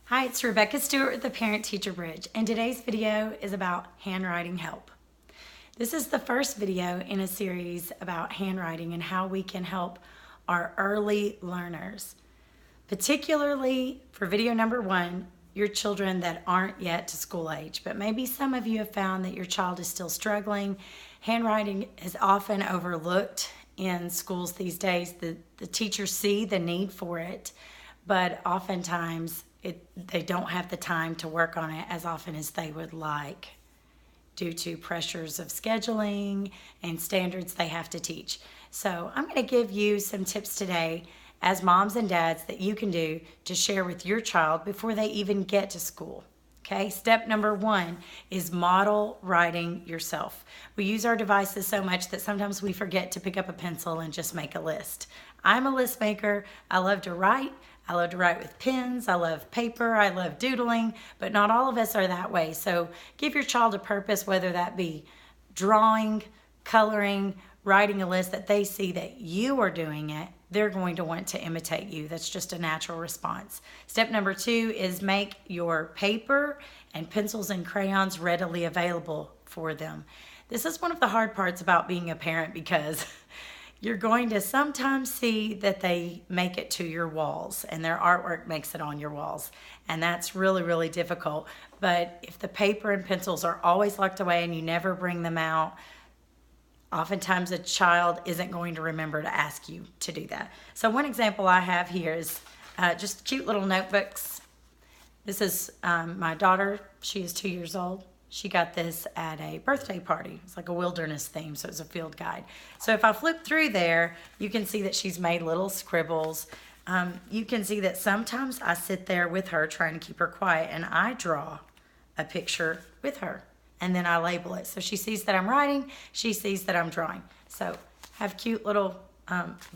Hi, it's Rebecca Stewart with the Parent Teacher Bridge, and today's video is about handwriting help. This is the first video in a series about handwriting and how we can help our early learners. Particularly for video number 1, your children that aren't yet to school age, but maybe some of you have found that your child is still struggling. Handwriting is often overlooked in schools these days. The teachers see the need for it, but oftentimes they don't have the time to work on it as often as they would like due to pressures of scheduling and standards they have to teach. So I'm going to give you some tips today as moms and dads that you can do to share with your child before they even get to school. Okay, step number 1 is model writing yourself. We use our devices so much that sometimes we forget to pick up a pencil and just make a list. I'm a list maker. I love to write. I love to write with pens. I love paper. I love doodling, but not all of us are that way. So give your child a purpose, whether that be drawing, coloring, writing a list that they see that you are doing it. They're going to want to imitate you. That's just a natural response. Step number 2 is make your paper and pencils and crayons readily available for them. This is one of the hard parts about being a parent because you're going to sometimes see that they make it to your walls and their artwork makes it on your walls. And that's really, really difficult. But if the paper and pencils are always locked away and you never bring them out, oftentimes a child isn't going to remember to ask you to do that. So one example I have here is just cute little notebooks. This is my daughter. She is 2 years old. She got this at a birthday party. It's like a wilderness theme, so it's a field guide. So if I flip through there, you can see that she's made little scribbles. You can see that sometimes I sit there with her trying to keep her quiet and I draw a picture with her and then I label it. So she sees that I'm writing, she sees that I'm drawing. So have cute little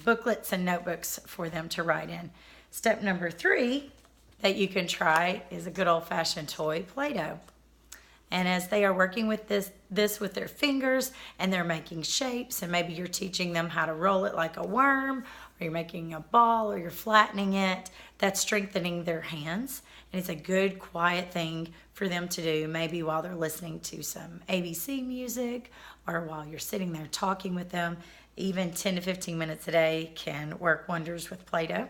booklets and notebooks for them to write in. Step number 3 that you can try is a good old-fashioned toy, Play-Doh. And as they are working with this with their fingers and they're making shapes, and maybe you're teaching them how to roll it like a worm, or you're making a ball, or you're flattening it, that's strengthening their hands. And it's a good quiet thing for them to do, maybe while they're listening to some ABC music or while you're sitting there talking with them. Even 10 to 15 minutes a day can work wonders with Play-Doh.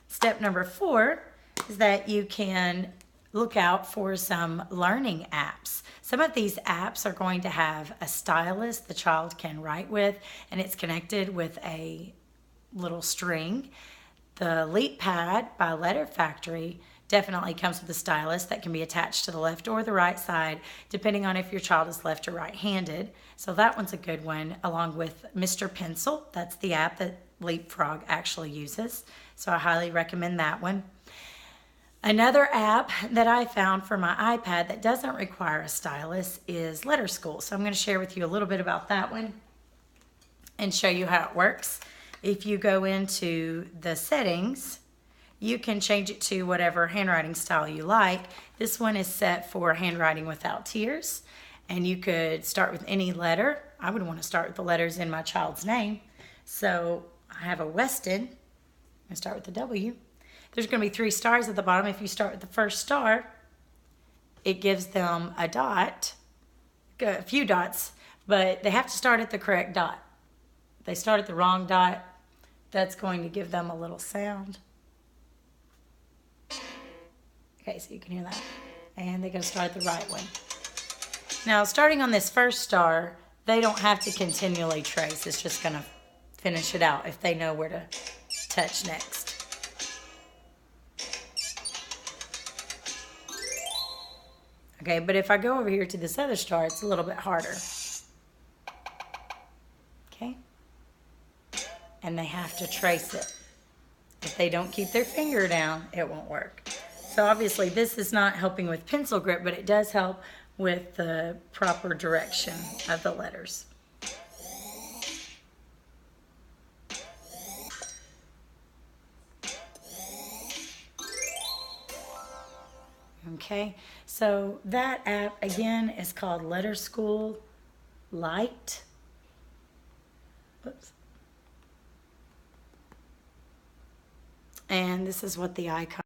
Step number 4 is that you can look out for some learning apps. Some of these apps are going to have a stylus the child can write with, and it's connected with a little string. The Leap Pad by Letter Factory definitely comes with a stylus that can be attached to the left or the right side, depending on if your child is left or right-handed. So that one's a good one, along with Mr. Pencil. That's the app that Leapfrog actually uses. So I highly recommend that one. Another app that I found for my iPad that doesn't require a stylus is Letter School. So I'm going to share with you a little bit about that one and show you how it works. If you go into the settings, you can change it to whatever handwriting style you like. This one is set for handwriting without tears, and you could start with any letter. I would want to start with the letters in my child's name. So I have a Weston. I'm going to start with the W. There's going to be 3 stars at the bottom. If you start with the first star, it gives them a dot, a few dots, but they have to start at the correct dot. If they start at the wrong dot, that's going to give them a little sound. Okay, so you can hear that. And they're going to start at the right one. Now, starting on this first star, they don't have to continually trace. It's just going to finish it out if they know where to touch next. Okay, but if I go over here to this other star, it's a little bit harder. Okay? And they have to trace it. If they don't keep their finger down, it won't work. So obviously this is not helping with pencil grip, but it does help with the proper direction of the letters. Okay, so that app again is called Letter School Lite. Oops. And this is what the icon